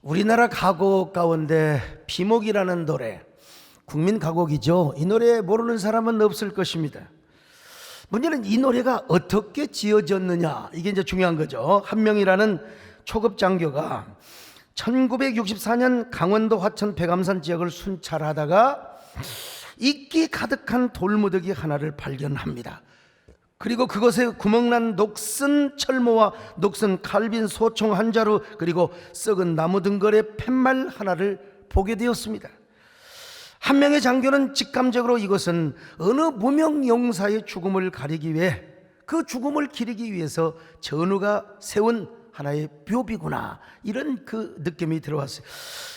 우리나라 가곡 가운데 비목이라는 노래, 국민 가곡이죠. 이 노래 모르는 사람은 없을 것입니다. 문제는 이 노래가 어떻게 지어졌느냐, 이게 이제 중요한 거죠. 한명이라는 초급 장교가 1964년 강원도 화천 백암산 지역을 순찰하다가 이끼 가득한 돌무더기 하나를 발견합니다. 그리고 그것에 구멍난 녹슨 철모와 녹슨 칼빈 소총 한 자루, 그리고 썩은 나무 등걸의 팻말 하나를 보게 되었습니다. 한 명의 장교는 직감적으로 이것은 어느 무명 용사의 죽음을 가리기 위해, 그 죽음을 기리기 위해서 전우가 세운 하나의 묘비구나, 이런 그 느낌이 들어왔어요.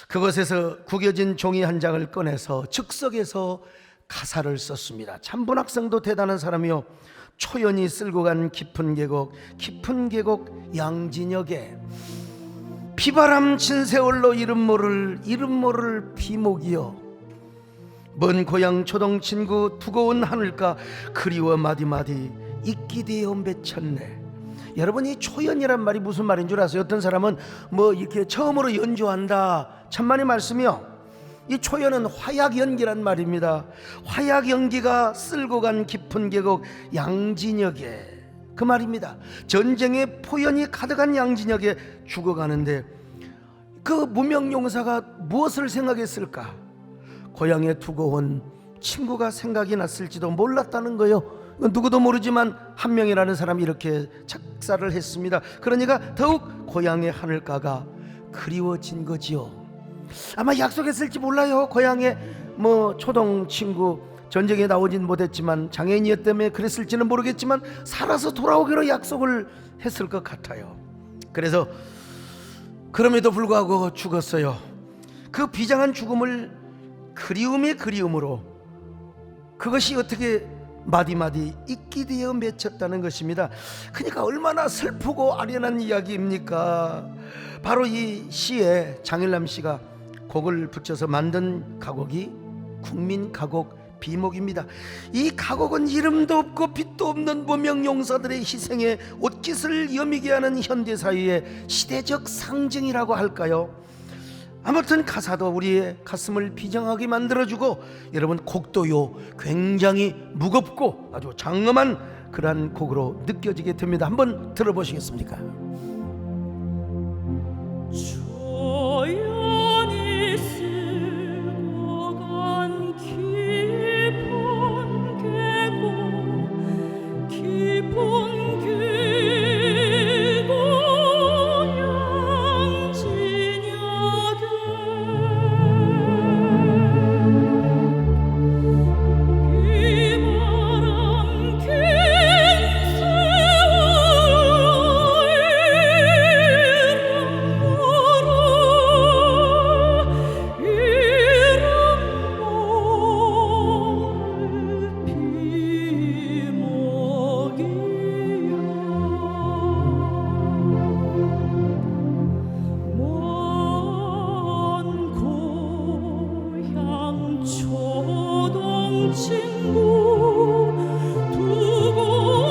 그것에서 구겨진 종이 한 장을 꺼내서 즉석에서 가사를 썼습니다. 참분학생도 대단한 사람이요, 초연이 쓸고 간 깊은 계곡 양진역에 비바람 친 세월로 이름 모를 비목이여, 먼 고향 초동 친구 두고 온 하늘가 그리워 마디마디 이끼되어 맺혔네. 여러분, 이 초연이란 말이 무슨 말인 줄 아세요? 어떤 사람은 뭐 이렇게 처음으로 연주한다, 천만의 말씀이요, 이 초연은 화약 연기란 말입니다. 화약 연기가 쓸고 간 깊은 계곡 양진역에, 그 말입니다. 전쟁의 포연이 가득한 양진역에 죽어가는데 그 무명용사가 무엇을 생각했을까? 고향에 두고 온 친구가 생각이 났을지도 몰랐다는 거요. 누구도 모르지만 한 명이라는 사람이 이렇게 작사를 했습니다. 그러니까 더욱 고향의 하늘가가 그리워진 거지요. 아마 약속했을지 몰라요. 고향에 뭐 초동 친구, 전쟁에 나오진 못했지만 장애인이었다며 그랬을지는 모르겠지만 살아서 돌아오기로 약속을 했을 것 같아요. 그래서 그럼에도 불구하고 죽었어요. 그 비장한 죽음을 그리움의 그리움으로, 그것이 어떻게 마디마디 이끼되어 맺혔다는 것입니다. 그러니까 얼마나 슬프고 아련한 이야기입니까? 바로 이 시에 장일남 씨가 곡을 붙여서 만든 가곡이 국민 가곡 비목입니다. 이 가곡은 이름도 없고 빛도 없는 무명 용사들의 희생에 옷깃을 여미게 하는 현대사회의 시대적 상징이라고 할까요? 아무튼 가사도 우리의 가슴을 비장하게 만들어주고, 여러분, 곡도요 굉장히 무겁고 아주 장엄한 그러한 곡으로 느껴지게 됩니다. 한번 들어보시겠습니까? 초연이 쓸고 간 깊은 계곡 양진역에 비바람 긴 초동 친구 두고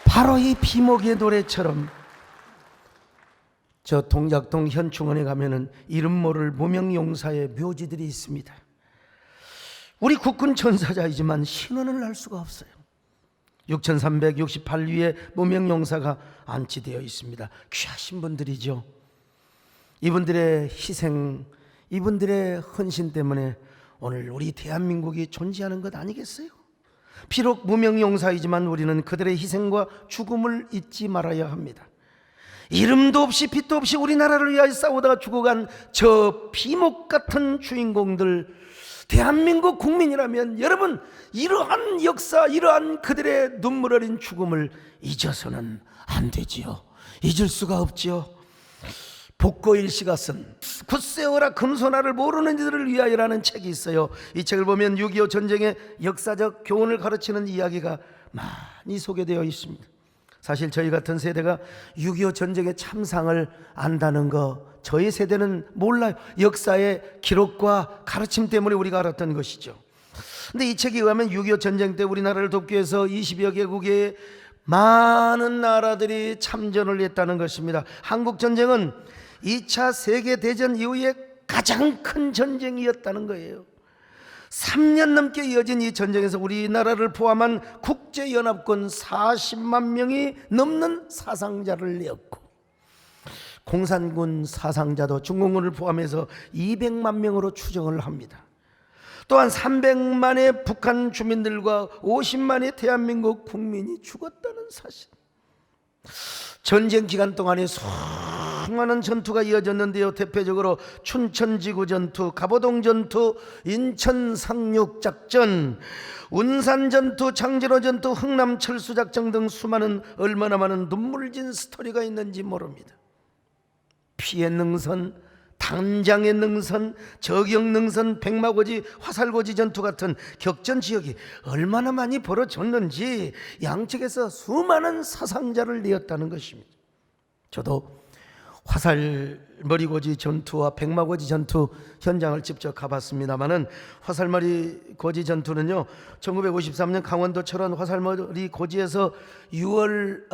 바로 이 비목의 노래처럼 저 동작동 현충원에 가면은 이름 모를 무명용사의 묘지들이 있습니다. 우리 국군 전사자이지만 신원을 알 수가 없어요. 6368위의 무명용사가 안치되어 있습니다. 귀하신 분들이죠. 이분들의 희생, 이분들의 헌신 때문에 오늘 우리 대한민국이 존재하는 것 아니겠어요? 비록 무명용사이지만 우리는 그들의 희생과 죽음을 잊지 말아야 합니다. 이름도 없이 빛도 없이 우리나라를 위하여 싸우다가 죽어간 저 비목 같은 주인공들, 대한민국 국민이라면 여러분, 이러한 역사, 이러한 그들의 눈물 어린 죽음을 잊어서는 안 되지요. 잊을 수가 없지요. 복고일 씨가 쓴 굳세어라 금소나를 모르는 이들을 위하여라는 책이 있어요. 이 책을 보면 6.25 전쟁의 역사적 교훈을 가르치는 이야기가 많이 소개되어 있습니다. 사실 저희 같은 세대가 6.25 전쟁의 참상을 안다는 거 저희 세대는 몰라요. 역사의 기록과 가르침 때문에 우리가 알았던 것이죠. 근데 이 책에 의하면 6.25 전쟁 때 우리나라를 돕기 위해서 20여 개국의 많은 나라들이 참전을 했다는 것입니다. 한국 전쟁은 2차 세계대전 이후에 가장 큰 전쟁이었다는 거예요. 3년 넘게 이어진 이 전쟁에서 우리나라를 포함한 국제연합군 40만 명이 넘는 사상자를 내었고, 공산군 사상자도 중공군을 포함해서 200만 명으로 추정을 합니다. 또한 300만의 북한 주민들과 50만의 대한민국 국민이 죽었다는 사실. 전쟁 기간 동안에 수많은 전투가 이어졌는데요. 대표적으로 춘천지구 전투, 갑오동 전투, 인천 상륙 작전, 운산 전투, 장진호 전투, 흥남 철수 작전 등 수많은, 얼마나 많은 눈물진 스토리가 있는지 모릅니다. 피해 능선, 당장의 능선, 저격 능선, 백마고지, 화살고지 전투 같은 격전 지역이 얼마나 많이 벌어졌는지 양측에서 수많은 사상자를 내었다는 것입니다. 저도 화살머리고지 전투와 백마고지 전투 현장을 직접 가봤습니다마는, 화살머리고지 전투는요 1953년 강원도 철원 화살머리고지에서 6월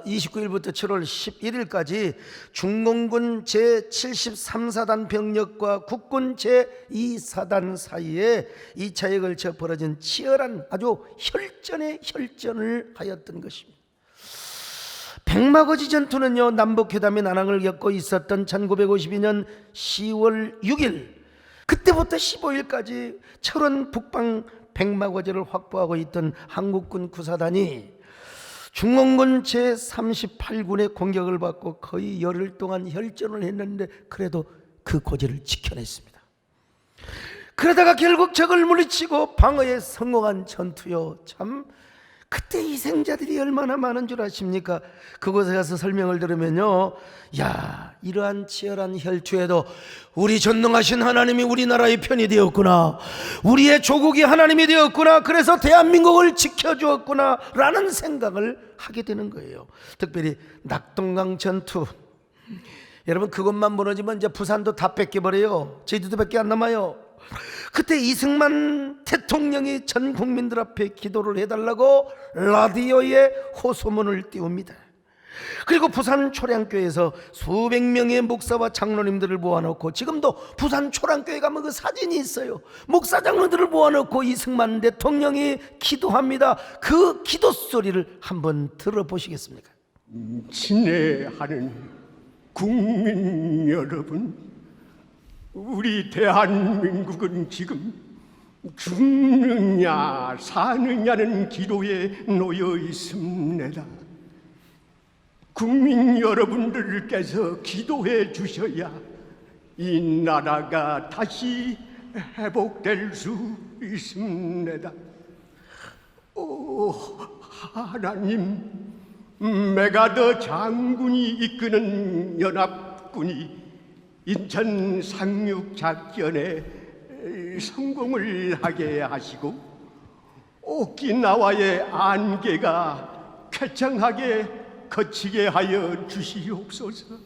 29일부터 7월 11일까지 중공군 제73사단 병력과 국군 제2사단 사이에 2차에 걸쳐 벌어진 치열한 아주 혈전의 혈전을 하였던 것입니다. 백마고지 전투는요 남북회담의 난항을 겪고 있었던 1952년 10월 6일 그때부터 15일까지 철원 북방 백마고지를 확보하고 있던 한국군 구사단이 중공군 제38군의 공격을 받고 거의 열흘 동안 혈전을 했는데 그래도 그 고지를 지켜냈습니다. 그러다가 결국 적을 물리치고 방어에 성공한 전투요. 참 그때 희생자들이 얼마나 많은 줄 아십니까? 그곳에 가서 설명을 들으면요, 야, 이러한 치열한 혈투에도 우리 전능하신 하나님이 우리나라의 편이 되었구나, 우리의 조국이 하나님이 되었구나, 그래서 대한민국을 지켜주었구나 라는 생각을 하게 되는 거예요. 특별히 낙동강 전투, 여러분 그것만 무너지면 이제 부산도 다 뺏겨버려요. 제주도밖에 안 남아요. 그때 이승만 대통령이 전 국민들 앞에 기도를 해달라고 라디오에 호소문을 띄웁니다. 그리고 부산 초량교회에서 수백 명의 목사와 장로님들을 모아놓고, 지금도 부산 초량교회 가면 그 사진이 있어요. 목사 장로들을 모아놓고 이승만 대통령이 기도합니다. 그 기도 소리를 한번 들어보시겠습니까? 친애하는 국민 여러분, 우리 대한민국은 지금 죽느냐 사느냐는 기로에 놓여 있습니다. 국민 여러분들께서 기도해 주셔야 이 나라가 다시 회복될 수 있습니다. 오 하나님, 메가더 장군이 이끄는 연합군이 인천 상륙 작전에 성공을 하게 하시고 오키나와의 안개가 쾌청하게 거치게 하여 주시옵소서.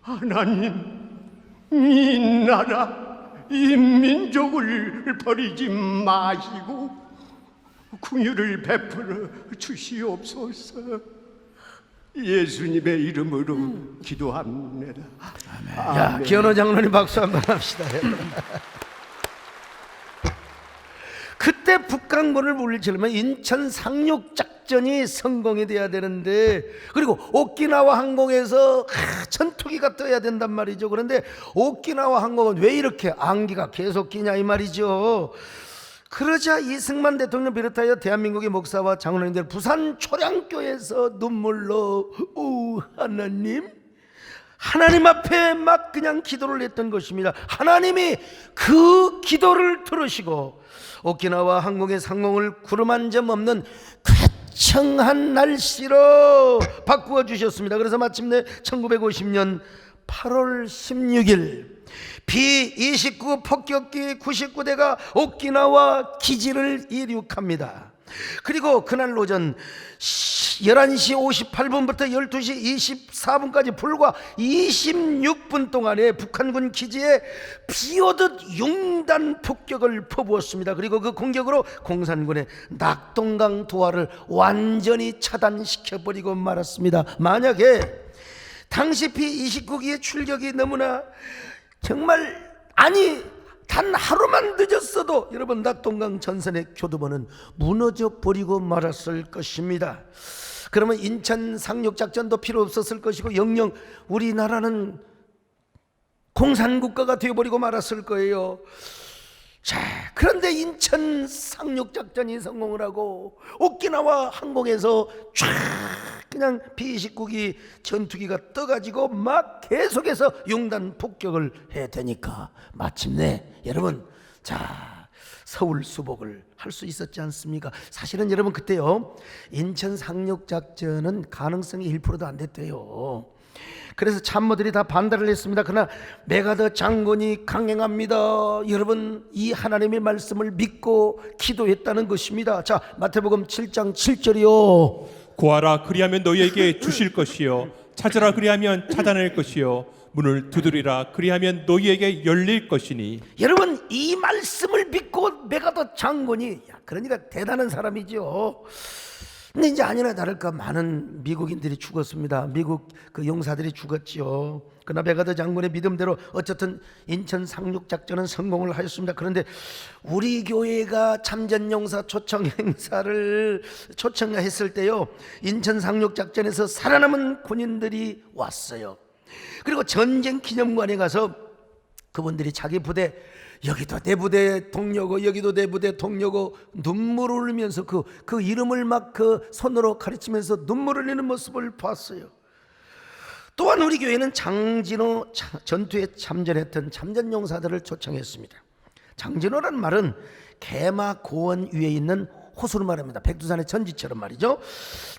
하나님, 이 나라, 이 민족을 버리지 마시고 긍휼을 베풀어 주시옵소서. 예수님의 이름으로 기도합니다. 야, 기현호 장로님 박수 한번 합시다. 그때 북한군을 물리치려면 인천 상륙 작전이 성공이 돼야 되는데, 그리고 오키나와 항공에서 전투기가 떠야 된단 말이죠. 그런데 오키나와 항공은 왜 이렇게 안개가 계속 끼냐 이 말이죠. 그러자 이승만 대통령 비롯하여 대한민국의 목사와 장로님들 부산 초량교에서 눈물로, 오 하나님, 하나님 앞에 막 그냥 기도를 했던 것입니다. 하나님이 그 기도를 들으시고 오키나와 항공의 상공을 구름 한 점 없는 쾌청한 날씨로 바꾸어 주셨습니다. 그래서 마침내 1950년 8월 16일 B-29 폭격기 99대가 오키나와 기지를 이륙합니다. 그리고 그날 오전 11시 58분부터 12시 24분까지 불과 26분 동안에 북한군 기지에 비오듯 융단 폭격을 퍼부었습니다. 그리고 그 공격으로 공산군의 낙동강 도하를 완전히 차단시켜버리고 말았습니다. 만약에 당시 B-29기의 출격이 너무나 정말 단 하루만 늦었어도 여러분 낙동강 전선의 교두보는 무너져 버리고 말았을 것입니다. 그러면 인천 상륙작전도 필요 없었을 것이고 영영 우리나라는 공산국가가 되어버리고 말았을 거예요. 자, 그런데 인천 상륙작전이 성공을 하고 오키나와 항공에서 쫙 그냥 B-29기 전투기가 떠가지고 막 계속해서 융단 폭격을 해대니까 마침내 여러분 자 서울 수복을 할 수 있었지 않습니까? 사실은 여러분 그때요 인천 상륙작전은 가능성이 1%도 안 됐대요. 그래서 참모들이 다 반대를 했습니다. 그러나 메가더 장군이 강행합니다. 여러분 이 하나님의 말씀을 믿고 기도했다는 것입니다. 자 마태복음 7장 7절이요 구하라 그리하면 너희에게 주실 것이요 찾으라 그리하면 찾아낼 것이요 문을 두드리라 그리하면 너희에게 열릴 것이니. 여러분 이 말씀을 믿고 메가더 장군이 그러니까 대단한 사람이죠. 근데 이제 아니나 다를까 많은 미국인들이 죽었습니다. 미국 그 용사들이 죽었지요. 그러나 메가더 장군의 믿음대로 어쨌든 인천 상륙작전은 성공을 하였습니다. 그런데 우리 교회가 참전용사 초청 행사를 초청했을 때요 인천 상륙작전에서 살아남은 군인들이 왔어요. 그리고 전쟁 기념관에 가서 그분들이 자기 부대 여기도 내 부대 동료고 여기도 내 부대 동료고 눈물을 흘리면서 그 이름을 막 그 손으로 가르치면서 눈물을 흘리는 모습을 봤어요. 또한 우리 교회는 장진호 전투에 참전했던 참전용사들을 초청했습니다. 장진호라는 말은 개마 고원 위에 있는 호수를 말합니다. 백두산의 천지처럼 말이죠.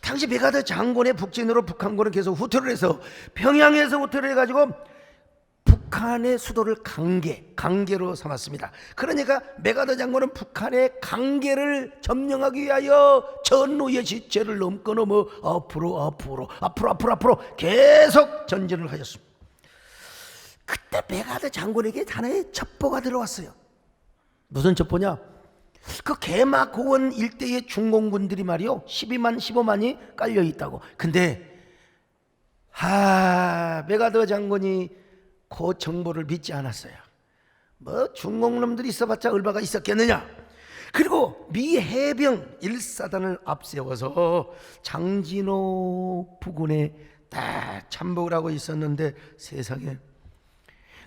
당시 메가더 장군의 북진으로 북한군은 계속 후퇴를 해서 평양에서 후퇴를 해가지고 북한의 수도를 강계로 삼았습니다. 그러니까 메가더 장군은 북한의 강계를 점령하기 위하여 전우의 지체를 넘고 넘어 앞으로 계속 전진을 하였습니다. 그때 메가더 장군에게 하나의 첩보가 들어왔어요. 무슨 첩보냐? 그 개마 고원 일대의 중공군들이 말이요 12만 15만이 깔려 있다고. 근데 메가더 장군이 그 정보를 믿지 않았어요. 뭐 중공놈들이 있어봤자 얼마가 있었겠느냐. 그리고 미 해병 1사단을 앞세워서 장진호 부근에 딱 참복을 하고 있었는데 세상에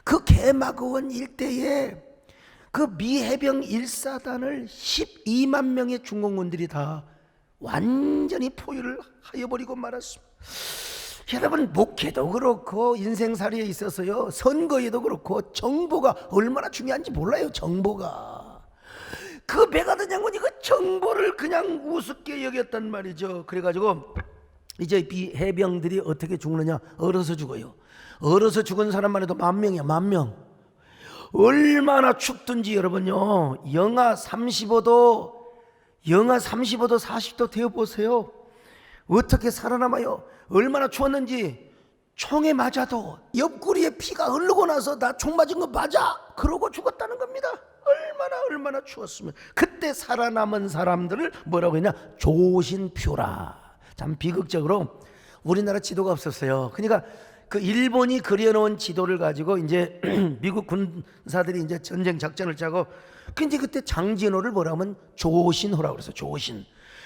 그 개마고원 일대에 그 미 해병 1사단을 12만 명의 중공군들이 다 완전히 포위를 하여버리고 말았습니다. 여러분 목회도 그렇고 인생살이에 있어서요 선거에도 그렇고 정보가 얼마나 중요한지 몰라요. 정보가 그 메가더 장군이 그 정보를 그냥 우습게 여겼단 말이죠. 그래가지고 이제 이 해병들이 어떻게 죽느냐? 얼어서 죽어요. 얼어서 죽은 사람만 해도 10,000명이야. 10,000명. 얼마나 춥든지 여러분요 영하 35도 40도 되어보세요. 어떻게 살아남아요? 얼마나 추웠는지 총에 맞아도 옆구리에 피가 흐르고 나서 나 총 맞은 거 맞아 그러고 죽었다는 겁니다. 얼마나 추웠으면. 그때 살아남은 사람들을 뭐라고 했냐? 조신표라. 참 비극적으로 우리나라 지도가 없었어요. 그러니까 그 일본이 그려놓은 지도를 가지고 이제 미국 군사들이 이제 전쟁 작전을 짜고 근데 그때 장진호를 뭐라고 하면 조신호라고 그랬어요. 조신.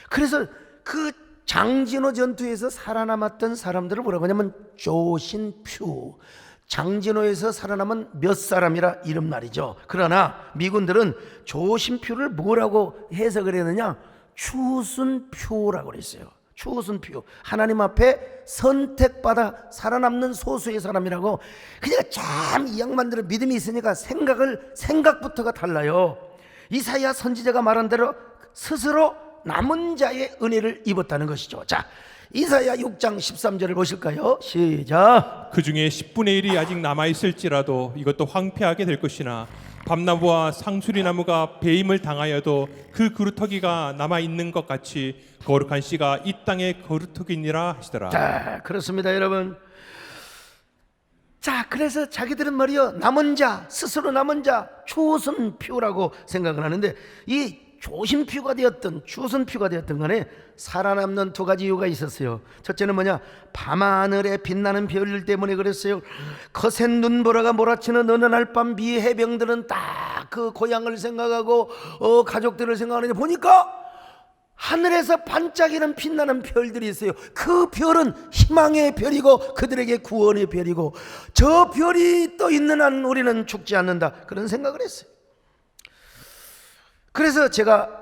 그래서 그 장진호 전투에서 살아남았던 사람들을 뭐라고 하냐면 조신표. 장진호에서 살아남은 몇 사람이라 이런 말이죠. 그러나 미군들은 조신표를 뭐라고 해석을 했느냐? 추순표라고 그랬어요. 추우순 표. 하나님 앞에 선택받아 살아남는 소수의 사람이라고. 그러니까 참 이 양반들은 믿음이 있으니까 생각부터가 달라요. 이사야 선지자가 말한 대로 스스로 남은 자의 은혜를 입었다는 것이죠. 자, 이사야 6장 13절을 보실까요? 시작. 그 중에 10분의 1이 아직 남아 있을지라도 이것도 황폐하게 될 것이나 밤나무와 상수리나무가 배임을 당하여도 그 그루터기가 남아 있는 것 같이 거룩한 씨가 이 땅의 거루터기니라 하시더라. 자, 그렇습니다, 여러분. 자, 그래서 자기들은 말이요, 남은 자, 스스로 남은 자, 초선표라고 생각을 하는데, 이 조심표가 되었든 추선표가 되었든 간에 살아남는 두 가지 이유가 있었어요. 첫째는 뭐냐? 밤하늘에 빛나는 별 때문에 그랬어요. 거센 눈보라가 몰아치는 어느 날 밤 미 해병들은 딱 그 고향을 생각하고 가족들을 생각하는데 보니까 하늘에서 반짝이는 빛나는 별들이 있어요. 그 별은 희망의 별이고 그들에게 구원의 별이고, 저 별이 또 있는 한 우리는 죽지 않는다, 그런 생각을 했어요. 그래서 제가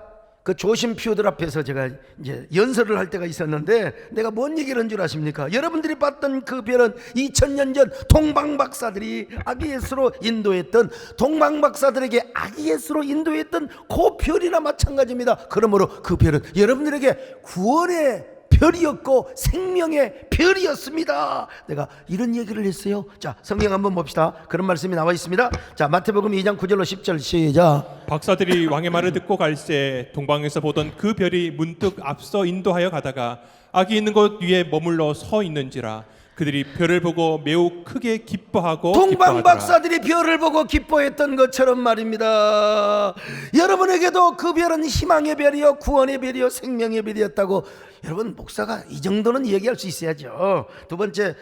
그 조심표들 앞에서 제가 이제 연설을 할 때가 있었는데, 내가 뭔 얘기를 한 줄 아십니까? 여러분들이 봤던 그 별은 2000년 전 동방박사들이 아기 예수로 인도했던, 동방박사들에게 아기 예수로 인도했던 그 별이나 마찬가지입니다. 그러므로 그 별은 여러분들에게 구원의 별이었고 생명의 별이었습니다. 내가 이런 얘기를 했어요. 자, 성경 한번 봅시다. 그런 말씀이 나와 있습니다. 자, 마태복음 2장 9절로 10절 시작. 박사들이 왕의 말을 듣고 갈새 동방에서 보던 그 별이 문득 앞서 인도하여 가다가 아기 있는 곳 위에 머물러 서 있는지라. 그들이 별을 보고 매우 크게 기뻐하고 동방박사들이 별을 보고 기뻐했던 것처럼 말입니다. 여러분에게도 그 별은 희망의 별이요, 구원의 별이요, 생명의 별이었다고. 여러분, 목사가 이 정도는 얘기할 수 있어야죠. 두 번째,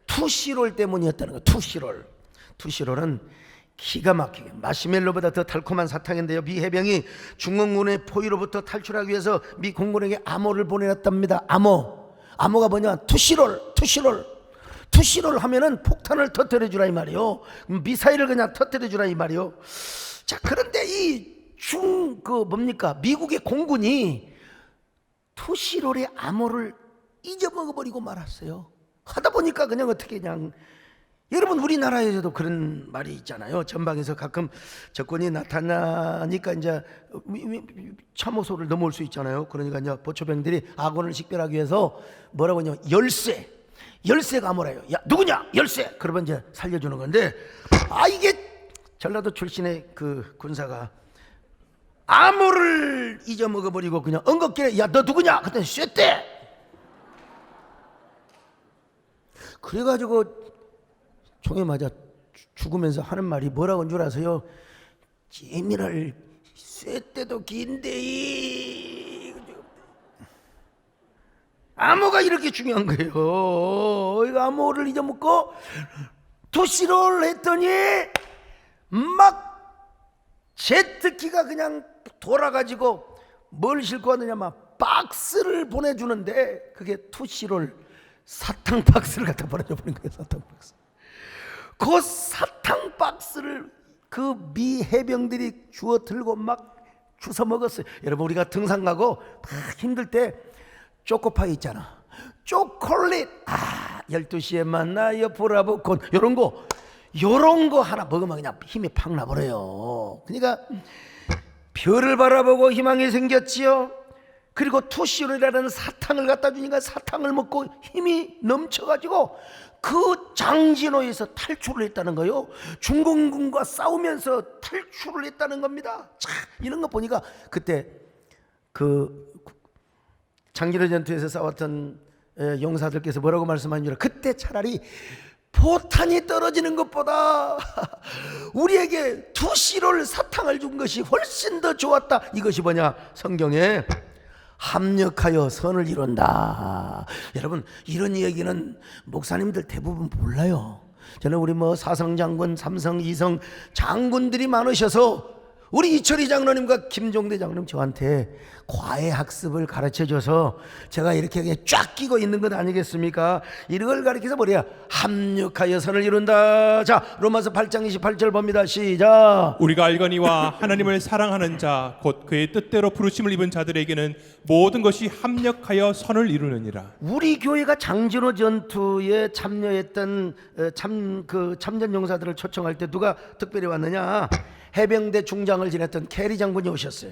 투시롤 때문이었다는 거예요. 투시롤은 기가 막히게 마시멜로보다 더 달콤한 사탕인데요, 미 해병이 중공군의 포위로부터 탈출하기 위해서 미 공군에게 암호를 보내놨답니다. 암호가 뭐냐? 투시롤 하면은 폭탄을 터뜨려 주라 이 말이요, 미사일을 그냥 터뜨려 주라 이 말이요. 자, 그런데 이 미국의 공군이 투시롤의 암호를 잊어먹어버리고 말았어요. 하다 보니까 그냥 어떻게 그냥, 여러분 우리나라에서도 그런 말이 있잖아요. 전방에서 가끔 적군이 나타나니까 이제 참호소를 넘어올 수 있잖아요. 그러니까 이제 보초병들이 아군을 식별하기 위해서 뭐라고 하냐, 열쇠가 암호래요. 야, 누구냐? 열쇠. 그러면 이제 살려주는 건데, 이게 전라도 출신의 그 군사가 암호를 잊어먹어버리고 그냥 엉겁게, 야, 너 누구냐? 그때 쇠대. 그래가지고 총에 맞아 죽으면서 하는 말이 뭐라고 한 줄 아세요? 재미를 쇠대도 긴데. 암호가 이렇게 중요한 거예요. 이거 암호를 잊어먹고 투시를 했더니 막 제트기가 그냥 돌아가지고 뭘 싣고 왔느냐, 막 박스를 보내주는데 그게 투시롤 사탕 박스를 갖다 보내줘 버린 거예요. 사탕 박스. 그 사탕 박스를 그 미 해병들이 주워 들고 막 주워 먹었어요. 여러분, 우리가 등산 가고 막 힘들 때 초코파이 있잖아, 초콜릿, 12시에 만나요 브라보콘, 요런 거 하나 먹으면 그냥 힘이 팍 나버려요. 그러니까 별을 바라보고 희망이 생겼지요. 그리고 투시롤이라는 사탕을 갖다 주니까 사탕을 먹고 힘이 넘쳐가지고 그 장진호에서 탈출을 했다는 거예요. 중공군과 싸우면서 탈출을 했다는 겁니다. 참, 이런 거 보니까 그때 그 장진호 전투에서 싸웠던 용사들께서 뭐라고 말씀하는 줄 알아요? 그때 차라리 포탄이 떨어지는 것보다 우리에게 투시롤 사탕을 준 것이 훨씬 더 좋았다. 이것이 뭐냐? 성경에 합력하여 선을 이룬다. 여러분, 이런 얘기는 목사님들 대부분 몰라요. 저는 우리 사성 장군, 삼성, 이성 장군들이 많으셔서 우리 이철희 장로님과 김종대 장로님 저한테 과외 학습을 가르쳐줘서 제가 이렇게 그냥 쫙 끼고 있는 것 아니겠습니까? 이걸 가르쳐서 뭐래요? 합력하여 선을 이룬다. 자, 로마서 8장 28절 봅니다. 시작. 우리가 알거니와 하나님을 사랑하는 자 곧 그의 뜻대로 부르심을 입은 자들에게는 모든 것이 합력하여 선을 이루느니라. 우리 교회가 장진호 전투에 참여했던 참전 용사들을 초청할 때 누가 특별히 왔느냐? 해병대 중장을 지냈던 캐리 장군이 오셨어요.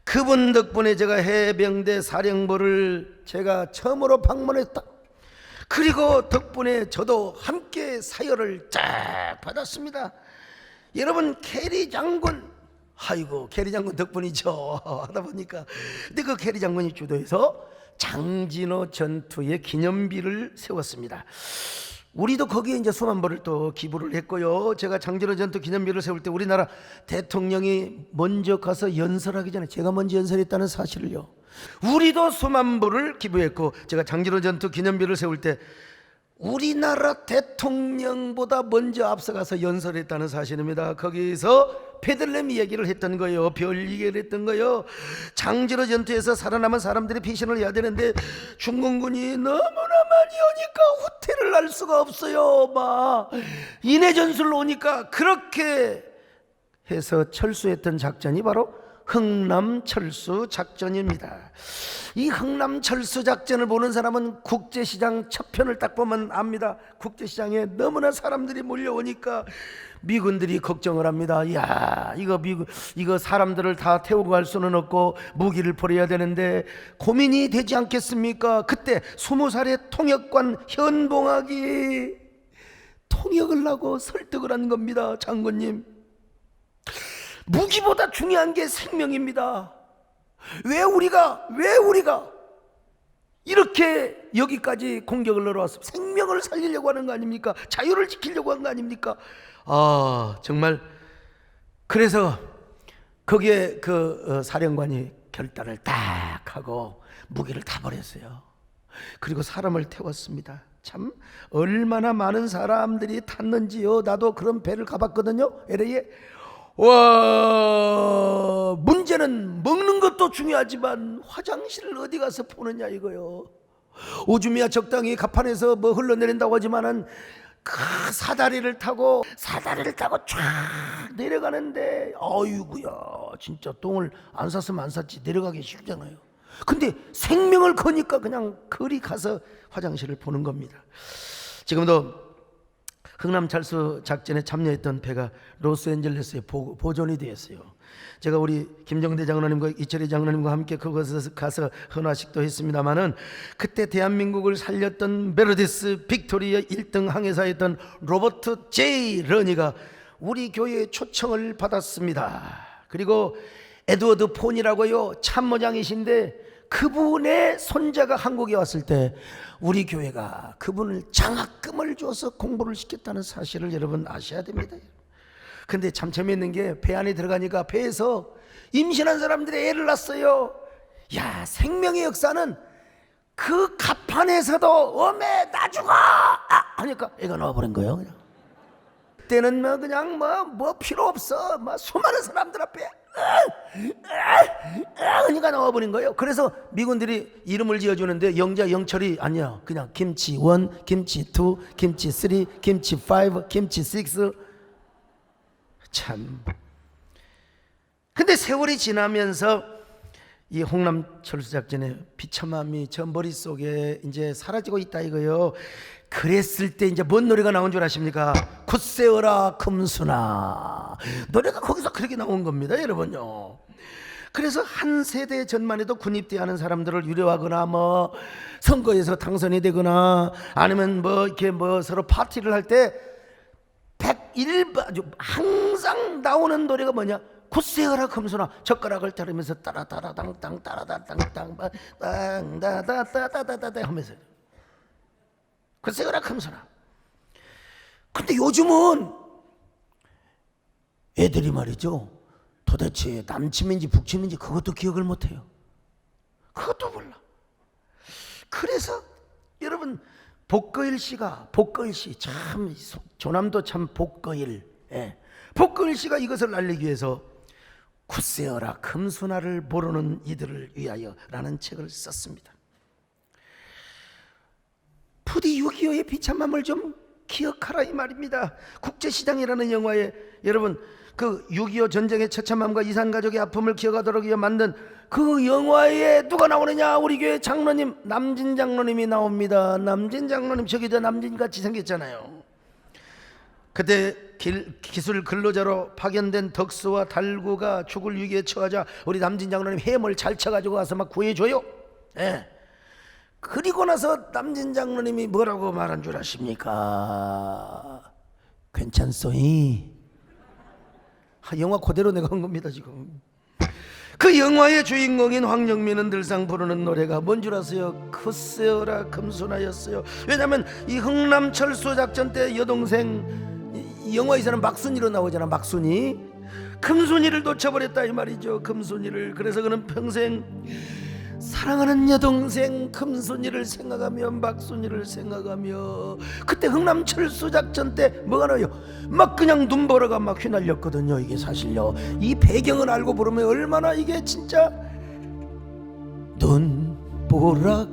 그분 덕분에 제가 해병대 사령부를 제가 처음으로 방문했다. 그리고 덕분에 저도 함께 사열을 쫙 받았습니다. 여러분, 캐리 장군, 아이고 캐리 장군 덕분이죠. 하다 보니까 근데 그 캐리 장군이 주도해서 장진호 전투의 기념비를 세웠습니다. 우리도 거기에 이제 수만 불을 또 기부를 했고요. 제가 장진호 전투 기념비를 세울 때 우리나라 대통령이 먼저 가서 연설하기 전에 제가 먼저 연설했다는 사실을요. 우리도 수만 불을 기부했고, 제가 장진호 전투 기념비를 세울 때 우리나라 대통령보다 먼저 앞서가서 연설했다는 사실입니다. 거기서 베들레헴 얘기를 했던 거예요. 별 얘기를 했던 거예요. 장진호 전투에서 살아남은 사람들이 피신을 해야 되는데 중공군이 너무나 많이 오니까 후퇴를 할 수가 없어요. 막 인해 전술로 오니까 그렇게 해서 철수했던 작전이 바로 흥남철수 작전입니다. 이 흥남철수 작전을 보는 사람은 국제시장 첫 편을 딱 보면 압니다. 국제시장에 너무나 사람들이 몰려오니까 미군들이 걱정을 합니다. 야, 이거 사람들을 다 태우고 갈 수는 없고 무기를 버려야 되는데 고민이 되지 않겠습니까? 그때 20살의 통역관 현봉학이 통역을 하고 설득을 한 겁니다. 장군님, 무기보다 중요한 게 생명입니다. 왜 우리가 이렇게 여기까지 공격을 넣어왔습니까? 생명을 살리려고 하는 거 아닙니까? 자유를 지키려고 하는 거 아닙니까? 정말 그래서 거기에 사령관이 결단을 딱 하고 무기를 다 버렸어요. 그리고 사람을 태웠습니다. 참 얼마나 많은 사람들이 탔는지요. 나도 그런 배를 가봤거든요, LA에. 와, 문제는 먹는 것도 중요하지만 화장실을 어디 가서 보느냐 이거요. 오줌이야 적당히 갑판에서 뭐 흘러내린다고 하지만은 그 사다리를 타고 쫙 내려가는데 어이구야, 진짜 똥을 안 쌌으면 안 쌌지 내려가기 싫잖아요. 근데 생명을 거니까 그냥 거리 가서 화장실을 보는 겁니다. 지금도 흥남철수 작전에 참여했던 배가 로스앤젤레스에 보존이 되었어요. 제가 우리 김정대 장로님과 이철희 장로님과 함께 그곳에서 가서 헌화식도 했습니다마는 그때 대한민국을 살렸던 메르디스 빅토리아 1등 항해사였던 로버트 제이 러니가 우리 교회에 초청을 받았습니다. 그리고 에드워드 폰이라고요, 참모장이신데 그분의 손자가 한국에 왔을 때 우리 교회가 그분을 장학금을 줘서 공부를 시켰다는 사실을 여러분 아셔야 됩니다. 근데 참 재미있는 게 배 안에 들어가니까 배에서 임신한 사람들이 애를 낳았어요. 야, 생명의 역사는 그 갑판에서도 어메 나 죽어 하니까 애가 나와버린 거예요. 그냥. 그때는 뭐 그냥 뭐 필요 없어, 수많은 사람들 앞에 그러니까 나와버린 거예요. 그래서 미군들이 이름을 지어주는데 영자 영철이 아니야, 그냥 김치 1, 김치 2, 김치 3, 김치 5, 김치 6. 참. 근데 세월이 지나면서 이 홍남철수작전의 비참함이 저 머릿속에 이제 사라지고 있다 이거요. 그랬을 때 이제 뭔 노래가 나온 줄 아십니까? 굳세어라 금수나. 노래가 거기서 그렇게 나온 겁니다, 여러분요. 그래서 한 세대 전만 해도 군입대 하는 사람들을 유려하거나 뭐 선거에서 당선이 되거나 아니면 뭐 이렇게 뭐 서로 파티를 할 때 101번 항상 나오는 노래가 뭐냐? 굳세어라 금수나. 젓가락을 따르면서 따라따라당땅 따라다땅땅 땅다다다다다다 하면서 굳세어라 금수나. 근데 요즘은 애들이 말이죠, 도대체 남침인지 북침인지 그것도 기억을 못해요. 그것도 몰라. 그래서 여러분 복거일 씨가, 복거일 씨 참, 조남도 참 복거일 예. 복근 씨가 이것을 알리기 위해서 굳세어라 금수나를 모르는 이들을 위하여라는 책을 썼습니다. 부디 6.25의 비참함을 좀 기억하라 이 말입니다. 국제시장이라는 영화에 여러분 그 6.25 전쟁의 처참함과 이산가족의 아픔을 기억하도록 위해 만든 그 영화에 누가 나오느냐? 우리 교회 장로님 남진 장로님이 나옵니다. 남진 장로님 저기도 남진같이 생겼잖아요. 그때 기술 근로자로 파견된 덕수와 달구가 죽을 위기에 처하자 우리 남진 장로님 해물 잘 쳐가지고 가서 막 구해줘요. 예. 그리고 나서 남진 장로님이 뭐라고 말한 줄 아십니까? 괜찮소이. 영화 그대로 내가 한 겁니다 지금. 그 영화의 주인공인 황정민은 늘상 부르는 노래가 뭔 줄 아세요? 굳세어라 금수나였어요. 왜냐하면 이 흥남철수 작전 때 여동생 영화에서는 막순이로 나오잖아. 막순이 금순이를 놓쳐버렸다 이 말이죠. 금순이를. 그래서 그는 평생 사랑하는 여동생 금순이를 생각하며 막순이를 생각하며 그때 흥남철수 작전 때 뭐가 나요? 막 그냥 눈보라가 막 휘날렸거든요. 이게 사실요. 이 배경을 알고 부르면 얼마나 이게 진짜 눈보라가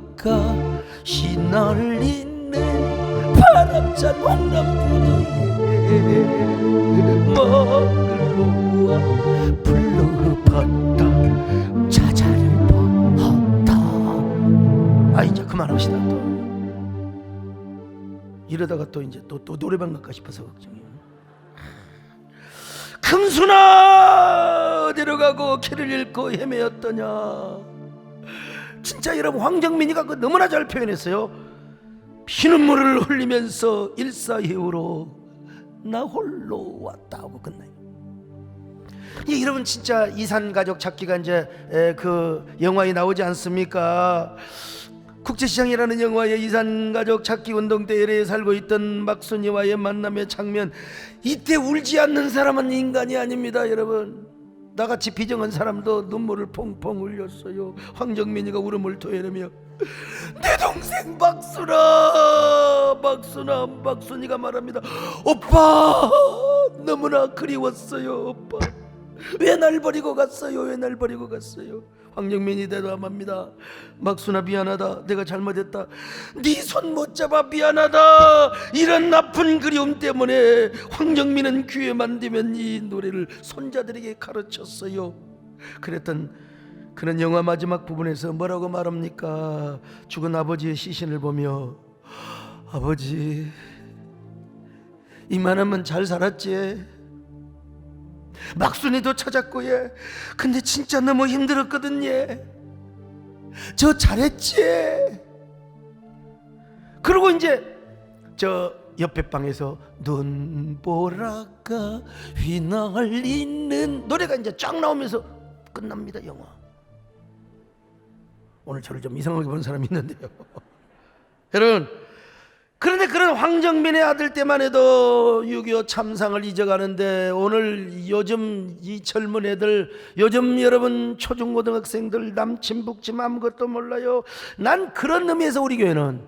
휘날리는 바람찬 홍남부두에 먹을 놓아 불러봤다 자자를 아 이제 그만합시다. 또 이러다가 또 이제 또 노래방 갈까 싶어서 걱정이에요. 금수나 어디로 가고 길을 잃고 헤매었더냐. 진짜 여러분 황정민이가 그 너무나 잘 표현했어요. 피눈물을 흘리면서 일사이후로 나 홀로 왔다 하고 끝나요. 여러분 진짜 이산가족 찾기가 이제 그 영화에 나오지 않습니까? 국제시장이라는 영화의 이산가족 찾기 운동 때 LA에 살고 있던 막순이와의 만남의 장면, 이때 울지 않는 사람은 인간이 아닙니다 여러분. 나같이 비정한 사람도 눈물을 펑펑 흘렸어요. 황정민이가 울음을 토해내며 내 동생 막순이가 말합니다. 오빠 너무나 그리웠어요. 오빠 왜 날 버리고 갔어요? 왜 날 버리고 갔어요? 황정민이 대답합니다. 막순아 미안하다. 내가 잘못했다. 네 손 못 잡아 미안하다. 이런 나쁜 그리움 때문에 황정민은 귀에만 대면 이 노래를 손자들에게 가르쳤어요. 그랬던 그는 영화 마지막 부분에서 뭐라고 말합니까? 죽은 아버지의 시신을 보며 아버지 이만하면 잘 살았지. 막순이도 찾았고 예. 근데 진짜 너무 힘들었거든 예. 저 잘했지. 그리고 이제 저 옆에 방에서 눈보라가 휘날리는 노래가 이제 쫙 나오면서 끝납니다 영화. 오늘 저를 좀 이상하게 본 사람이 있는데요. 여러분 그런데 그런 황정민의 아들 때만 해도 6.25 참상을 잊어가는데 오늘 요즘 이 젊은 애들, 요즘 여러분 초중고등학생들 남친 북친 아무것도 몰라요. 난 그런 의미에서 우리 교회는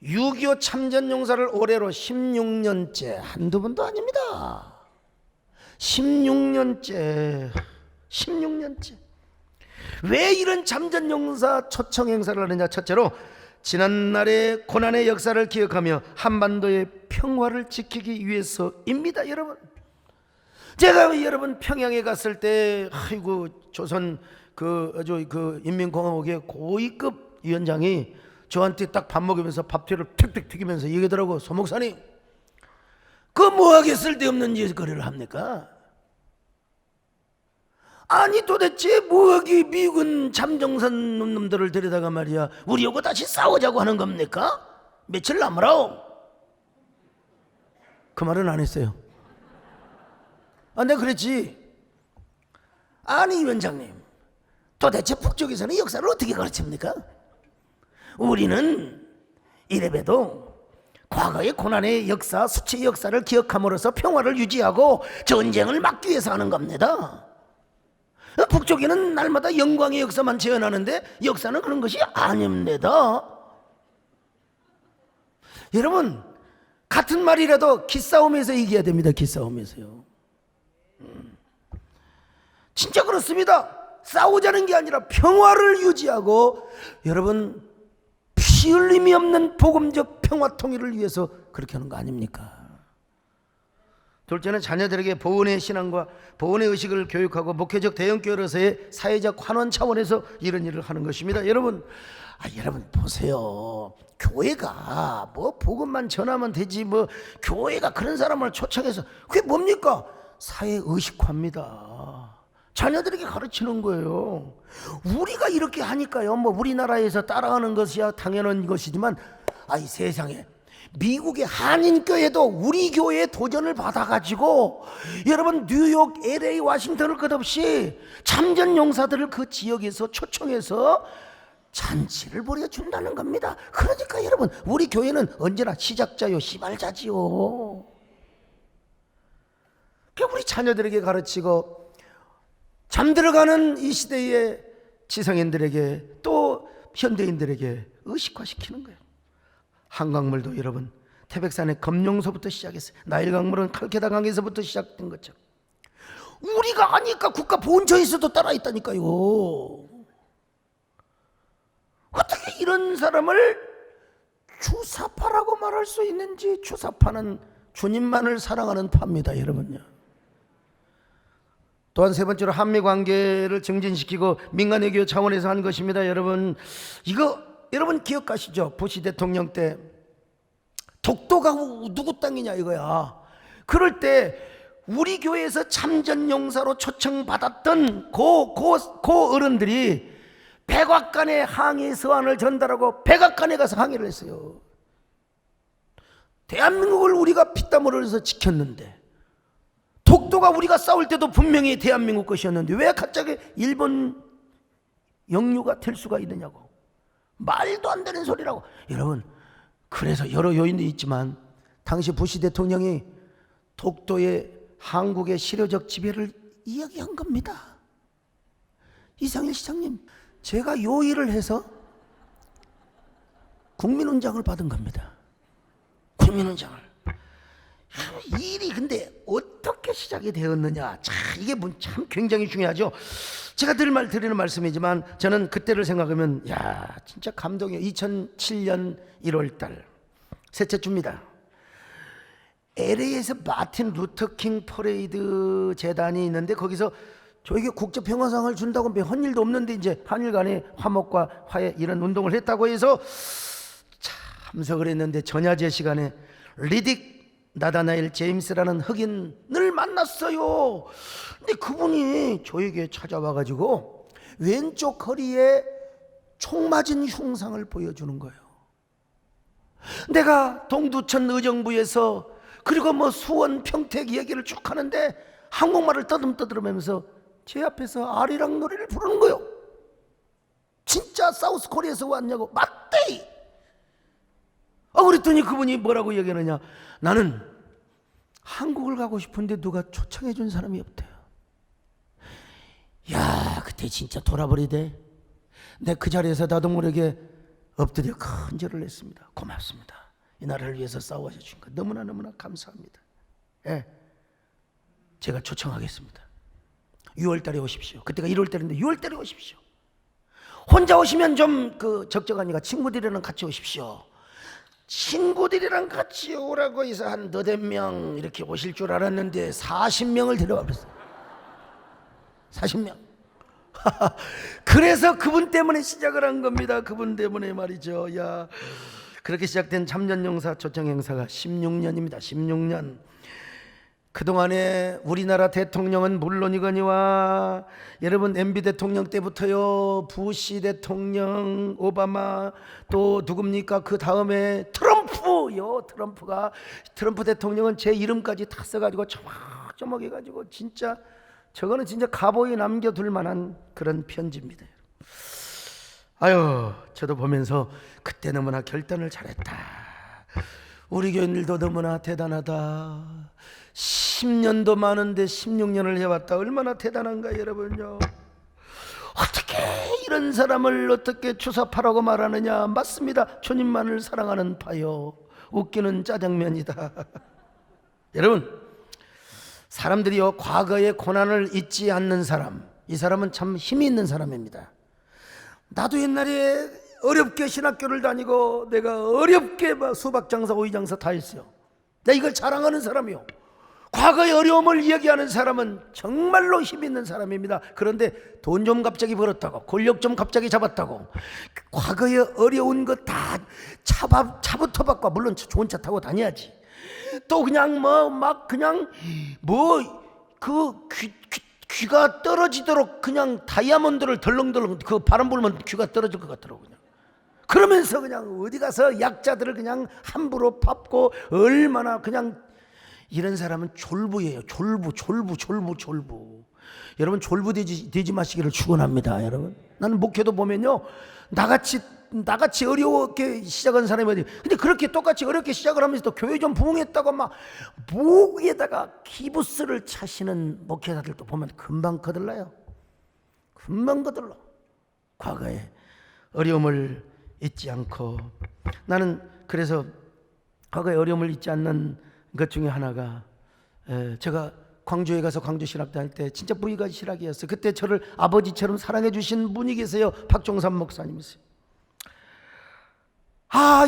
6.25 참전용사를 올해로 16년째 한두 번도 아닙니다. 16년째 왜 이런 참전용사 초청 행사를 하느냐. 첫째로 지난날의 고난의 역사를 기억하며 한반도의 평화를 지키기 위해서입니다. 여러분 제가 여러분 평양에 갔을 때 아이고 조선 그 인민공화국의 고위급 위원장이 저한테 딱 밥 먹으면서 밥틀을 팩팩 튀기면서 얘기하더라고. 소 목사님 그 뭐하게 쓸데없는 짓거리를 합니까? 아니 도대체 뭐하기 미군 잠정선 놈들을 데려다가 말이야 우리하고 다시 싸우자고 하는 겁니까? 며칠 남으라오. 그 말은 안 했어요. 내가 그랬지. 아니 위원장님 도대체 북쪽에서는 역사를 어떻게 가르칩니까? 우리는 이래봬도 과거의 고난의 역사, 수치의 역사를 기억함으로써 평화를 유지하고 전쟁을 막기 위해서 하는 겁니다. 북쪽에는 날마다 영광의 역사만 재현하는데 역사는 그런 것이 아닙니다. 여러분 같은 말이라도 기싸움에서 이겨야 됩니다. 기싸움에서요. 진짜 그렇습니다. 싸우자는 게 아니라 평화를 유지하고 여러분 피 흘림이 없는 복음적 평화 통일을 위해서 그렇게 하는 거 아닙니까? 둘째는 자녀들에게 보은의 신앙과 보은의 의식을 교육하고 목회적 대형교회로서의 사회적 환원 차원에서 이런 일을 하는 것입니다. 여러분, 여러분 보세요. 교회가 뭐 복음만 전하면 되지 뭐 교회가 그런 사람을 초청해서 그게 뭡니까? 사회 의식화입니다. 자녀들에게 가르치는 거예요. 우리가 이렇게 하니까요. 뭐 우리나라에서 따라하는 것이야 당연한 것이지만 이 세상에 미국의 한인교회도 우리 교회의 도전을 받아가지고 여러분 뉴욕, LA, 와싱턴을 끝없이 참전 용사들을 그 지역에서 초청해서 잔치를 벌여준다는 겁니다. 그러니까 여러분 우리 교회는 언제나 시작자요 시발자지요. 우리 자녀들에게 가르치고 잠들어가는 이 시대의 지성인들에게 또 현대인들에게 의식화시키는 거예요. 한강물도 여러분 태백산의 검룡소부터 시작했어요. 나일강물은 칼케다 강에서부터 시작된 것처럼 우리가 아니까 국가 본처에서도 따라 있다니까요. 어떻게 이런 사람을 주사파라고 말할 수 있는지. 주사파는 주님만을 사랑하는 파입니다, 여러분요. 또한 세 번째로 한미관계를 증진시키고 민간외교 차원에서 한 것입니다. 여러분 이거 여러분 기억하시죠? 부시 대통령 때 독도가 누구 땅이냐 이거야. 그럴 때 우리 교회에서 참전용사로 초청받았던 고 어른들이 백악관에 항의 서한을 전달하고 백악관에 가서 항의를 했어요. 대한민국을 우리가 피땀 흘려서 지켰는데 독도가 우리가 싸울 때도 분명히 대한민국 것이었는데 왜 갑자기 일본 영유가 될 수가 있느냐고. 말도 안 되는 소리라고. 여러분 그래서 여러 요인도 있지만 당시 부시 대통령이 독도의 한국의 실효적 지배를 이야기한 겁니다. 이상일 시장님, 제가 요일을 해서 국민훈장을 받은 겁니다. 국민훈장을. 일이 근데 어떻게 시작이 되었느냐. 이게 참 굉장히 중요하죠. 제가 늘 드리는 말씀이지만 저는 그때를 생각하면 진짜 감동이에요. 2007년 1월달 셋째 주입니다. LA에서 마틴 루터킹 퍼레이드 재단이 있는데 거기서 저에게 국제평화상을 준다고 한 일도 없는데 이제 한일 간의 화목과 화해 이런 운동을 했다고 해서 참석을 했는데 전야제 시간에 리딕 나다나엘 제임스라는 흑인을 만났어요. 근데 그분이 저에게 찾아와가지고 왼쪽 허리에 총 맞은 흉상을 보여주는 거예요. 내가 동두천 의정부에서 그리고 뭐 수원 평택 얘기를 쭉 하는데 한국말을 떠들면서 제 앞에서 아리랑 노래를 부르는 거예요. 진짜 사우스 코리아에서 왔냐고. 맞대. 그랬더니 그분이 뭐라고 얘기하느냐. 나는 한국을 가고 싶은데 누가 초청해 준 사람이 없대요. 그때 진짜 돌아버리대. 내 그 자리에서 나도 모르게 엎드려 큰절을 했습니다. 고맙습니다. 이 나라를 위해서 싸워줘 주신 것 너무나 감사합니다. 제가 초청하겠습니다. 6월달에 오십시오. 그때가 1월달인데 6월달에 오십시오. 혼자 오시면 좀 적적하니까 친구들이랑 같이 오십시오. 친구들이랑 같이 오라고 해서 한 너댓 명 이렇게 오실 줄 알았는데 40명을 데려와 버렸어요. 40명. 그래서 그분 때문에 시작을 한 겁니다. 그분 때문에 말이죠. 그렇게 시작된 참전용사 초청 행사가 16년입니다. 16년. 그동안에 우리나라 대통령은 물론이거니와 여러분 MB 대통령 때부터요, 부시 대통령, 오바마, 또 누굽니까? 그 다음에 트럼프요. 트럼프 대통령은 제 이름까지 다 써가지고 조목조목 해가지고 진짜 저거는 진짜 가보에 남겨둘 만한 그런 편지입니다. 저도 보면서 그때 너무나 결단을 잘했다. 우리 교인들도 너무나 대단하다. 10년도 많은데 16년을 해왔다. 얼마나 대단한가 여러분요. 어떻게 이런 사람을 어떻게 주사파라고 말하느냐. 맞습니다. 주님만을 사랑하는 파요. 웃기는 짜장면이다. 여러분, 사람들이요 과거의 고난을 잊지 않는 사람, 이 사람은 참 힘이 있는 사람입니다. 나도 옛날에 어렵게 신학교를 다니고 내가 어렵게 막 수박장사 오이장사 다 했어요. 내가 이걸 자랑하는 사람이요, 과거의 어려움을 이야기하는 사람은 정말로 힘 있는 사람입니다. 그런데 돈 좀 갑자기 벌었다고, 권력 좀 갑자기 잡았다고, 과거의 어려운 거 다 차부터 바꿔. 물론 좋은 차 타고 다녀야지. 또 그냥 귀가 떨어지도록 그냥 다이아몬드를 덜렁덜렁, 그 바람 불면 귀가 떨어질 것 같더라고요. 그러면서 그냥 어디 가서 약자들을 그냥 함부로 밟고, 얼마나 그냥, 이런 사람은 졸부예요. 졸부. 여러분, 졸부 되지 마시기를 축원합니다. 여러분, 나는 목회도 보면요, 나같이 어려웠게 시작한 사람이 어디, 근데 그렇게 똑같이 어렵게 시작을 하면서 또 교회 좀 부흥했다고 막 목에다가 기부스를 차시는 목회자들도 보면 금방 거들러요. 과거에 어려움을 잊지 않고, 나는 그래서 과거의 어려움을 잊지 않는 것 중에 하나가, 제가 광주에 가서 광주 신학 다닐 때 진짜 부위가 실학이었어요. 그때 저를 아버지처럼 사랑해 주신 분이 계세요. 박종삼 목사님이세요.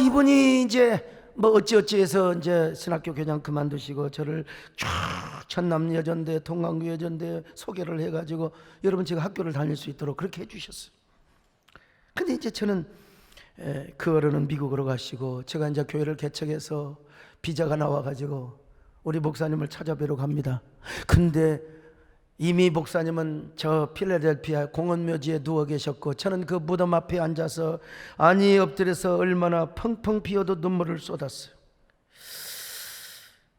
이분이 이제 뭐 어찌해서 이제 신학교 교장 그만두시고 저를 쭉 천남여전대, 동강여전대 소개를 해가지고, 여러분, 제가 학교를 다닐 수 있도록 그렇게 해주셨어요. 근데 이제 저는 그 어른은 미국으로 가시고, 제가 이제 교회를 개척해서 비자가 나와가지고 우리 목사님을 찾아뵈러 갑니다. 근데 이미 목사님은 저 필라델피아 공원묘지에 누워 계셨고, 저는 그 무덤 앞에 앉아서 엎드려서 얼마나 펑펑 비어도 눈물을 쏟았어요.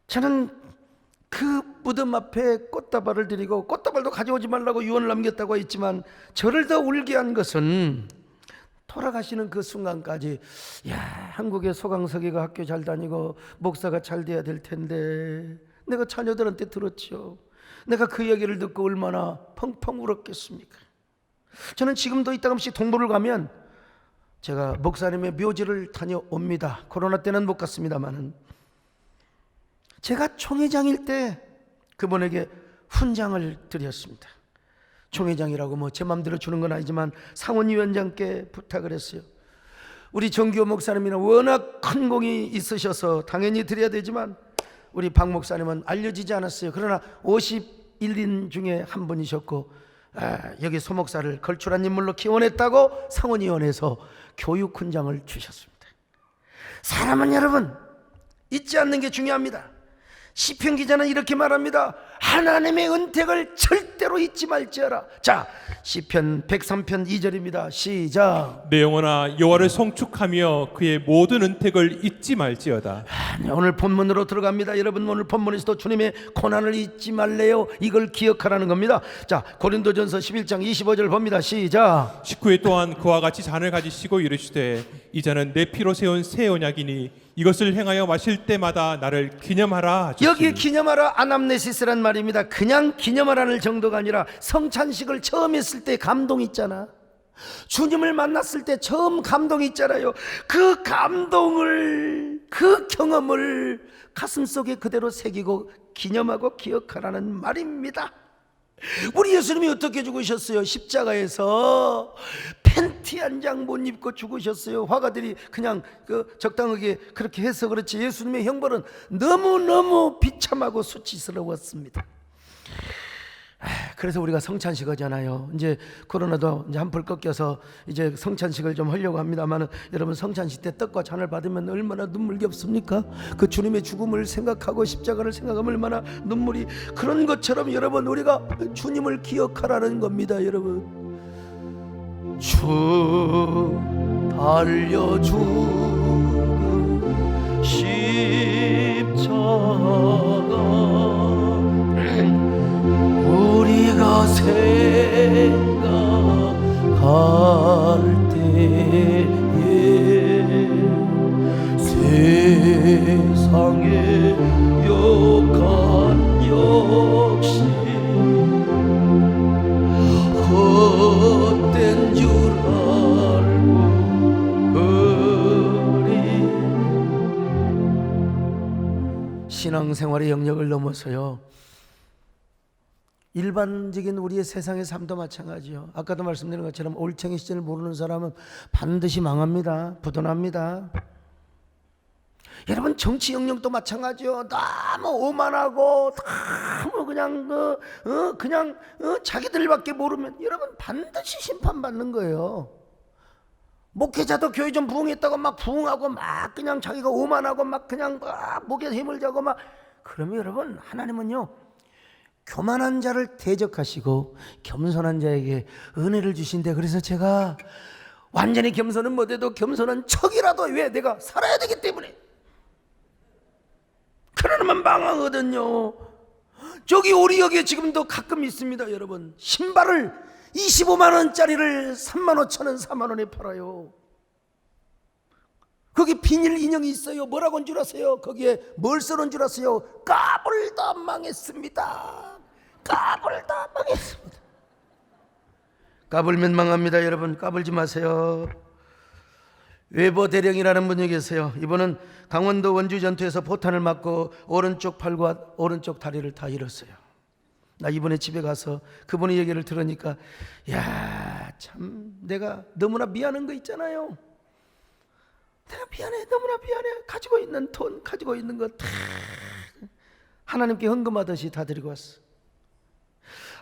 저는 그 무덤 앞에 꽃다발을 드리고, 꽃다발도 가져오지 말라고 유언을 남겼다고 했지만, 저를 더 울게 한 것은 돌아가시는 그 순간까지, 한국의 소강석이가 학교 잘 다니고 목사가 잘 돼야 될 텐데, 내가 자녀들한테 들었죠. 내가 그 얘기를 듣고 얼마나 펑펑 울었겠습니까? 저는 지금도 이따금씩 동부를 가면 제가 목사님의 묘지를 다녀옵니다. 코로나 때는 못 갔습니다만은, 제가 총회장일 때 그분에게 훈장을 드렸습니다. 총회장이라고 뭐 제 맘대로 주는 건 아니지만 상원위원장께 부탁을 했어요. 우리 정규호 목사님이는 워낙 큰 공이 있으셔서 당연히 드려야 되지만, 우리 박 목사님은 알려지지 않았어요. 그러나 51인 중에 한 분이셨고, 여기 소 목사를 걸출한 인물로 기원했다고 상원위원회에서 교육훈장을 주셨습니다. 사람은 여러분 잊지 않는 게 중요합니다. 시편 기자는 이렇게 말합니다. 하나님의 은택을 절대로 잊지 말지어라. 자, 시편 103편 2절입니다. 시작. 내 영혼아 여호와를 송축하며 그의 모든 은택을 잊지 말지어다. 오늘 본문으로 들어갑니다. 여러분, 오늘 본문에서도 주님의 고난을 잊지 말래요, 이걸 기억하라는 겁니다. 자, 고린도전서 11장 25절 봅니다. 시작. 19회 또한 그와 같이 잔을 가지시고 이르시되 이 잔은 내 피로 세운 새 언약이니 이것을 행하여 마실 때마다 나를 기념하라 하셨으니. 여기 기념하라, 아남네시스란 말입니다. 그냥 기념하라는 정도가 아니라, 성찬식을 처음 했을 때 감동 있잖아. 주님을 만났을 때 처음 감동이 있잖아요. 그 감동을, 그 경험을 가슴속에 그대로 새기고 기념하고 기억하라는 말입니다. 우리 예수님이 어떻게 죽으셨어요? 십자가에서 팬티 한 장 못 입고 죽으셨어요. 화가들이 그냥 적당하게 그렇게 해서 그렇지, 예수님의 형벌은 너무너무 비참하고 수치스러웠습니다. 그래서 우리가 성찬식 하잖아요. 이제 코로나도 이제 한풀 꺾여서 이제 성찬식을 좀 하려고 합니다만, 여러분, 성찬식 때 떡과 잔을 받으면 얼마나 눈물겹습니까? 그 주님의 죽음을 생각하고 십자가를 생각하면 얼마나 눈물이, 그런 것처럼 여러분, 우리가 주님을 기억하라는 겁니다. 여러분, 주 달려주는 십자가 우리가 생각할 때에 세상의 욕한 역시 헛된 줄 알고 일상생활의 영역을 넘어서요, 일반적인 우리의 세상의 삶도 마찬가지요. 아까도 말씀드린 것처럼 올챙이 시절을 모르는 사람은 반드시 망합니다. 부도납니다. 여러분, 정치 영역도 마찬가지요. 너무 오만하고 너무 그냥 자기들밖에 모르면 여러분 반드시 심판받는 거예요. 목회자도 교회 좀 부흥했다고 막 부흥하고 막 그냥 자기가 오만하고 막 그냥 목에 힘을 자고 막, 그러면 여러분 하나님은요 교만한 자를 대적하시고 겸손한 자에게 은혜를 주신대. 그래서 제가 완전히 겸손은 못해도 겸손한 척이라도, 왜? 내가 살아야 되기 때문에. 그러면 망하거든요. 저기 오리역에 지금도 가끔 있습니다. 여러분, 신발을 25만 원짜리를 3만 5천 원, 4만 원에 팔아요. 거기 비닐 인형이 있어요. 뭐라고 한 줄 아세요? 거기에 뭘 써놓은 줄 아세요? 까불다 망했습니다. 까불다 망했습니다. 까불면 망합니다. 여러분, 까불지 마세요. 웨버 대령이라는 분이 계세요. 이분은 강원도 원주 전투에서 포탄을 맞고 오른쪽 팔과 오른쪽 다리를 다 잃었어요. 나 이번에 집에 가서 그분의 얘기를 들으니까, 야, 참 내가 너무나 미안한 거 있잖아요. 내가 미안해, 너무나 미안해. 가지고 있는 돈, 가지고 있는 거 다 하나님께 헌금하듯이 다 드리고 왔어.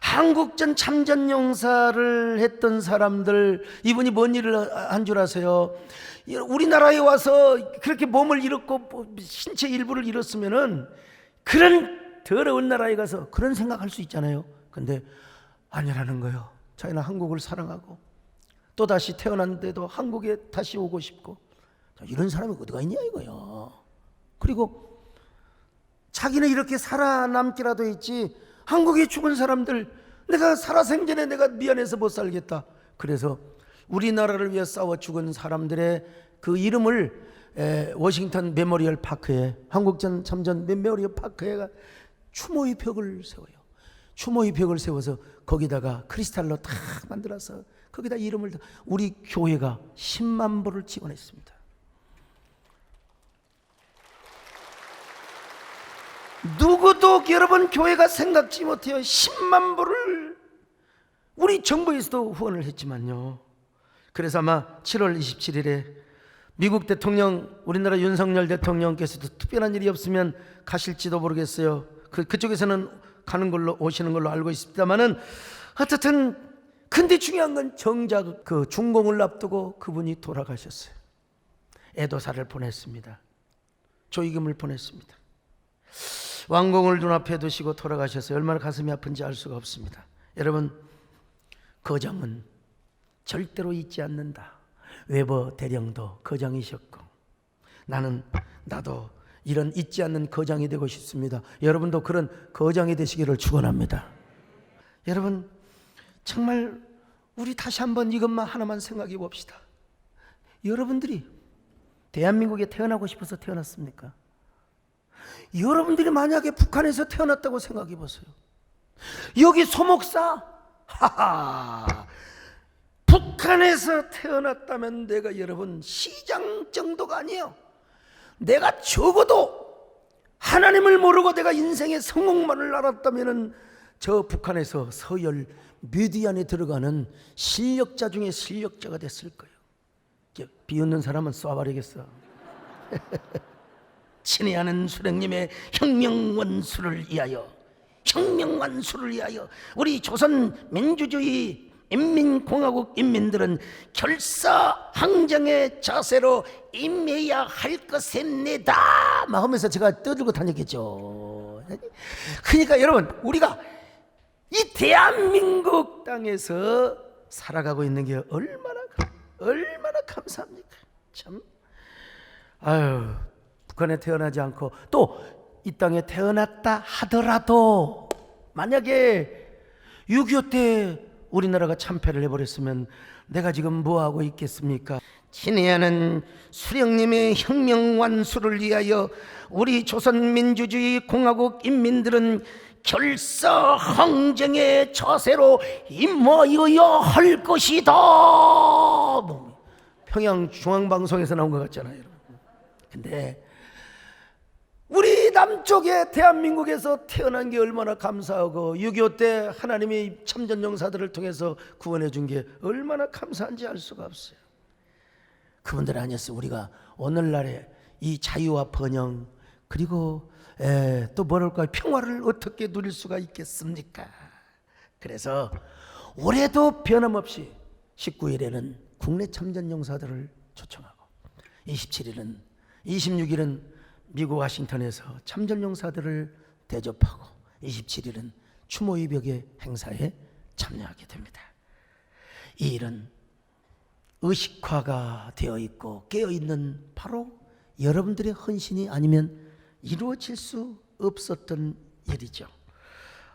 한국전 참전 용사를 했던 사람들, 이분이 뭔 일을 한 줄 아세요? 우리나라에 와서 그렇게 몸을 잃었고 신체 일부를 잃었으면은 그런 더러운 나라에 가서 그런 생각할 수 있잖아요. 근데 아니라는 거예요. 자기는 한국을 사랑하고 또다시 태어났는데도 한국에 다시 오고 싶고, 이런 사람이 어디가 있냐 이거야. 그리고 자기는 이렇게 살아남기라도 했지, 한국에 죽은 사람들 내가 살아생전에 내가 미안해서 못 살겠다. 그래서 우리나라를 위해 싸워 죽은 사람들의 그 이름을 워싱턴 메모리얼 파크에, 한국전 참전 메모리얼 파크에가 추모의 벽을 세워요. 추모의 벽을 세워서 거기다가 크리스탈로 다 만들어서 거기다 이름을, 우리 교회가 10만 불을 지원했습니다. 누구도 여러분 교회가 생각지 못해요. 10만 불을 우리 정부에서도 후원을 했지만요. 그래서 아마 7월 27일에 미국 대통령, 우리나라 윤석열 대통령께서도 특별한 일이 없으면 가실지도 모르겠어요. 그쪽에서는 가는 걸로, 오시는 걸로 알고 있습니다만은, 어쨌든 근데 중요한 건 정작 그 중공을 앞두고 그분이 돌아가셨어요. 애도사를 보냈습니다. 조의금을 보냈습니다. 왕궁을 눈앞에 두시고 돌아가셨어요. 얼마나 가슴이 아픈지 알 수가 없습니다. 여러분, 거장은 절대로 잊지 않는다. 웨버 대령도 거장이셨고, 나도 이런 잊지 않는 거장이 되고 싶습니다. 여러분도 그런 거장이 되시기를 축원합니다. 여러분, 정말 우리 다시 한번 이것만 하나만 생각해 봅시다. 여러분들이 대한민국에 태어나고 싶어서 태어났습니까? 여러분들이 만약에 북한에서 태어났다고 생각해 보세요. 여기 소목사, 북한에서 태어났다면 내가 여러분 시장 정도가 아니에요. 내가 적어도 하나님을 모르고 내가 인생의 성공만을 알았다면 저 북한에서 서열 몇 위 안에 들어가는 실력자 중에 실력자가 됐을 거예요. 비웃는 사람은 쏴버리겠어. 친애하는 수령님의 혁명원수를 위하여, 혁명원수를 위하여 우리 조선민주주의 인민공화국 인민들은 결사항쟁의 자세로 임해야 할 것입니다 막 하면서 제가 떠들고 다녔겠죠. 그러니까 여러분, 우리가 이 대한민국 땅에서 살아가고 있는 게 얼마나 감사합니까? 참. 아유, 북한에 태어나지 않고 또 이 땅에 태어났다 하더라도 만약에 6.25 때 우리나라가 참패를 해버렸으면 내가 지금 뭐하고 있겠습니까? 친애하는 수령님의 혁명완수를 위하여 우리 조선민주주의 공화국 인민들은 결사항쟁의 자세로 임하여야 할 것이다. 평양 중앙방송에서 나온 것 같잖아요. 근데 우리 남쪽에 대한민국에서 태어난 게 얼마나 감사하고 6.25 때 하나님이 참전용사들을 통해서 구원해 준 게 얼마나 감사한지 알 수가 없어요. 그분들 아니었어요. 우리가 오늘날의 이 자유와 번영 그리고 또 뭐랄까요, 평화를 어떻게 누릴 수가 있겠습니까? 그래서 올해도 변함없이 19일에는 국내 참전용사들을 초청하고 27일은 26일은 미국 와싱턴에서 참전용사들을 대접하고 27일은 추모이벽의 행사에 참여하게 됩니다. 이 일은 의식화가 되어 있고 깨어 있는 바로 여러분들의 헌신이 아니면 이루어질 수 없었던 일이죠.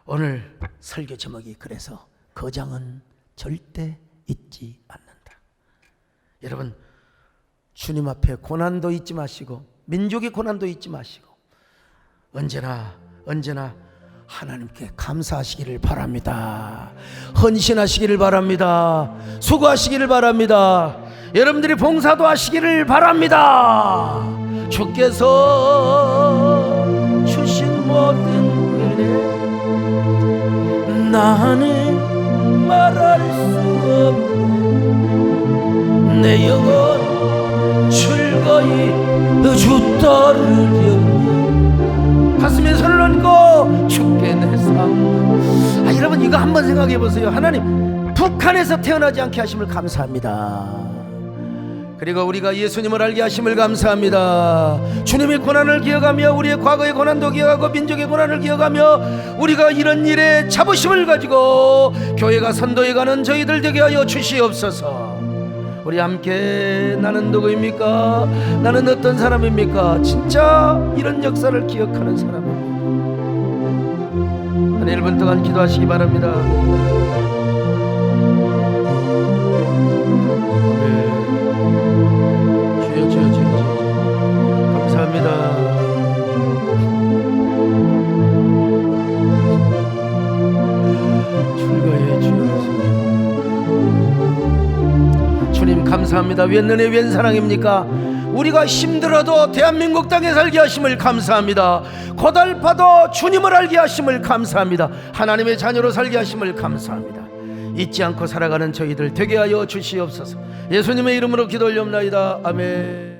오늘 설교 제목이 그래서 거장은 절대 잊지 않는다. 여러분, 주님 앞에 고난도 잊지 마시고 민족의 고난도 잊지 마시고 언제나 하나님께 감사하시기를 바랍니다. 헌신하시기를 바랍니다. 수고하시기를 바랍니다. 여러분들이 봉사도 하시기를 바랍니다. 주께서 주신 모든 은혜 나는 말할 수 없네. 내 영혼 즐거이 주 따르려니 가슴에 손을 얹고 주께 내 삶. 여러분 이거 한번 생각해 보세요. 하나님 북한에서 태어나지 않게 하심을 감사합니다. 그리고 우리가 예수님을 알게 하심을 감사합니다. 주님의 고난을 기억하며 우리의 과거의 고난도 기억하고 민족의 고난을 기억하며 우리가 이런 일에 자부심을 가지고 교회가 선도해 가는 저희들 되게 하여 주시옵소서. 우리 함께 나는 누구입니까? 나는 어떤 사람입니까? 진짜 이런 역사를 기억하는 사람입니다. 한 1분 동안 기도하시기 바랍니다. 주여 감사합니다. 출가해 주옵소서. 주님 감사합니다. 웬 은혜 웬 사랑입니까? 우리가 힘들어도 대한민국 땅에 살게 하심을 감사합니다. 고달파도 주님을 알게 하심을 감사합니다. 하나님의 자녀로 살게 하심을 감사합니다. 잊지 않고 살아가는 저희들 되게 하여 주시옵소서. 예수님의 이름으로 기도 올려옵나이다. 아멘.